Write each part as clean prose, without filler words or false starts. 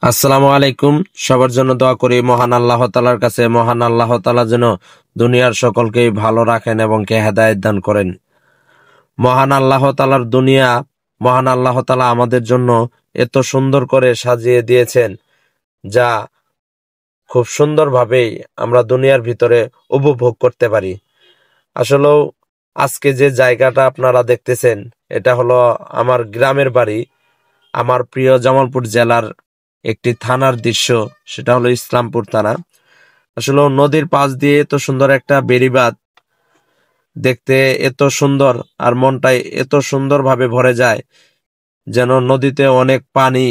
আসসালামু আলাইকুম। সবার জন্য দোয়া করি মহান আল্লাহ তাআলার কাছে, মহান আল্লাহ তাআলা যেন দুনিয়ার সকলকেই ভালো রাখেন এবং কে হেদায়েত দান করেন। মহান আল্লাহ তাআলার দুনিয়া, মহান আল্লাহ তাআলা আমাদের জন্য এত সুন্দর করে সাজিয়ে দিয়েছেন, যা খুব সুন্দরভাবেই আমরা দুনিয়ার ভিতরে উপভোগ করতে পারি। আসলেও আজকে যে জায়গাটা আপনারা দেখতেছেন, এটা হলো আমার গ্রামের বাড়ি, আমার প্রিয় জামালপুর জেলার একটি থানার দৃশ্য। সেটা হলো ইসলামপুর থানা। আসলে নদীর পাশ দিয়ে এত সুন্দর একটা বেড়িবাঁধ দেখতে এত সুন্দর, আর মনটাই এত সুন্দরভাবে ভরে যায়, যেন নদীতে অনেক পানি,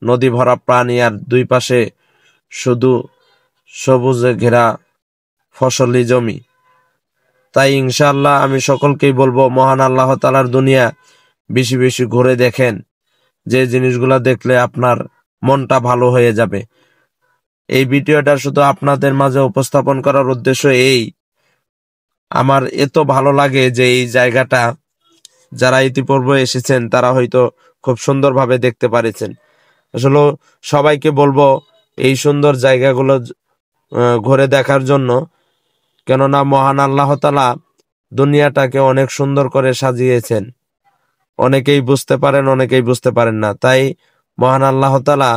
নদী ভরা পানি, আর দুই পাশে শুধু সবুজে ঘেরা ফসলি জমি। তাই ইনশাআল্লাহ আমি সকলকেই বলবো, মহান আল্লাহ তাআলার দুনিয়া বেশি বেশি ঘুরে দেখেন। যে জিনিসগুলা দেখলে আপনার মনটা ভালো হয়ে যাবে। এই ভিডিওটা শুধু আপনাদের মাঝে উপস্থাপন করার উদ্দেশ্য এই, আমার এত ভালো লাগে যে এই জায়গাটা যারা ইতিপূর্বে এসেছেন তারা হয়তো খুব সুন্দরভাবে দেখতে পারেছেন। আসলে সবাইকে বলবো এই সুন্দর জায়গাগুলো ঘুরে দেখার জন্য, কেননা মহান আল্লাহ তাআলা দুনিয়াটাকে অনেক সুন্দর করে সাজিয়েছেন। অনেকেই বুঝতে পারেন, অনেকেই বুঝতে পারেন না। তাই মহান আল্লাহ তাআলা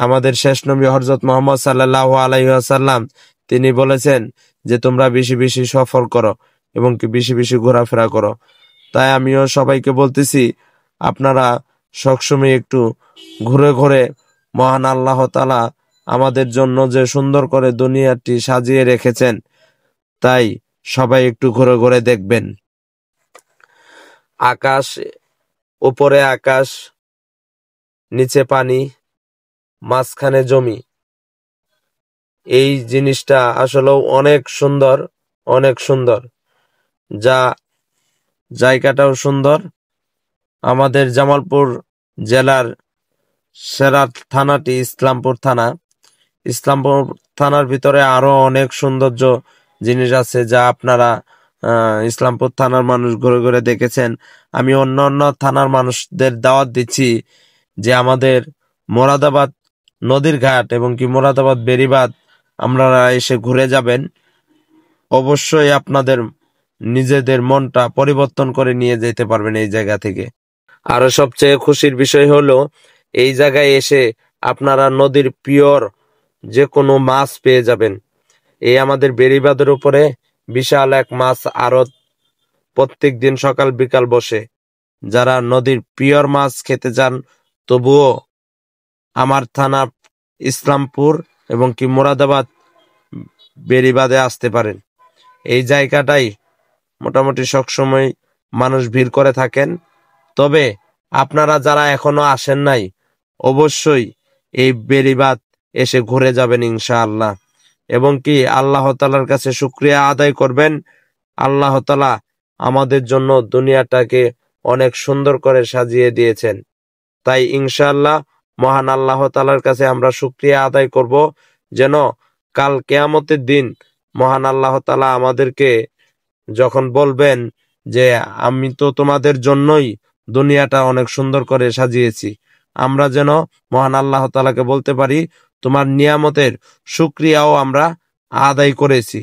আমাদের শেষ নবী হযরত মুহাম্মদ সাল্লাল্লাহু আলাইহি ওয়াসাল্লাম তিনি বলেছেন যে তোমরা বেশি বেশি সফর করো এবং কি বেশি বেশি ঘোরাফেরা করো। তাই আমিও সবাইকে বলতেছি, আপনারা সবসময় একটু ঘুরে ঘুরে মহান আল্লাহ তাআলা আমাদের জন্য যে সুন্দর করে দুনিয়াটি সাজিয়ে রেখেছেন, তাই সবাই একটু ঘুরে ঘুরে দেখবেন। আকাশ, উপরে আকাশ, নিচে পানি, মাঝখানে জমি। এই জিনিসটা আসলেও অনেক সুন্দর, অনেক সুন্দর। যা জায়গাটাও সুন্দর। আমাদের জামালপুর জেলার সেরা থানাটি ইসলামপুর থানা। ইসলামপুর থানার ভিতরে আরো অনেক সৌন্দর্য জিনিস আছে, যা আপনারা ইসলামপুর থানার মানুষ ঘুরে ঘুরে দেখেছেন। আমি অন্য অন্য থানার মানুষদের দাওয়াত দিচ্ছি যে আমাদের মোরাদাবাদ নদীর ঘাট এবং কি মোরাদাবাদ বেড়িবাঁধ আপনারা এসে ঘুরে যাবেন। অবশ্যই আপনাদের নিজেদের মনটা পরিবর্তন করে নিয়ে যেতে পারবেন এই জায়গা থেকে। আরো সবচেয়ে খুশির বিষয় হলো, এই জায়গায় এসে আপনারা নদীর পিওর যে কোনো মাছ পেয়ে যাবেন। এই আমাদের বেড়িবাঁধের উপরে বিশাল এক মাছ আড়ত প্রত্যেক দিন সকাল বিকাল বসে। যারা নদীর পিওর মাছ খেতে চান, তবুও আমার থানা ইসলামপুর এবং কি মোরাদাবাদ বেড়িবাঁধে আসতে পারেন। এই জায়গাটাই মোটামুটি সবসময় মানুষ ভিড় করে থাকেন। তবে আপনারা যারা এখনো আসেন নাই, অবশ্যই এই বেড়িবাঁধ এসে ঘুরে যাবেন ইনশাআল্লাহ। এবং কি আল্লাহ তাআলার কাছে শুকরিয়া আদায় করবেন। আল্লাহ তাআলা আমাদের জন্য দুনিয়াটাকে অনেক সুন্দর করে সাজিয়ে দিয়েছেন। তাই ইনশাআল্লাহ মহান আল্লাহ তাআলার কাছে আমরা শুকরিয়া আদায় করব, যেন কাল কিয়ামতের দিন মহান আল্লাহ তাআলা আমাদেরকে যখন বলবেন যে আমি তো তোমাদের জন্যই দুনিয়াটা অনেক সুন্দর করে সাজিয়েছি, আমরা যেন মহান আল্লাহ তাআলাকে বলতে পারি তোমার নিয়ামতের শুকরিয়াও আমরা আদায় করেছি।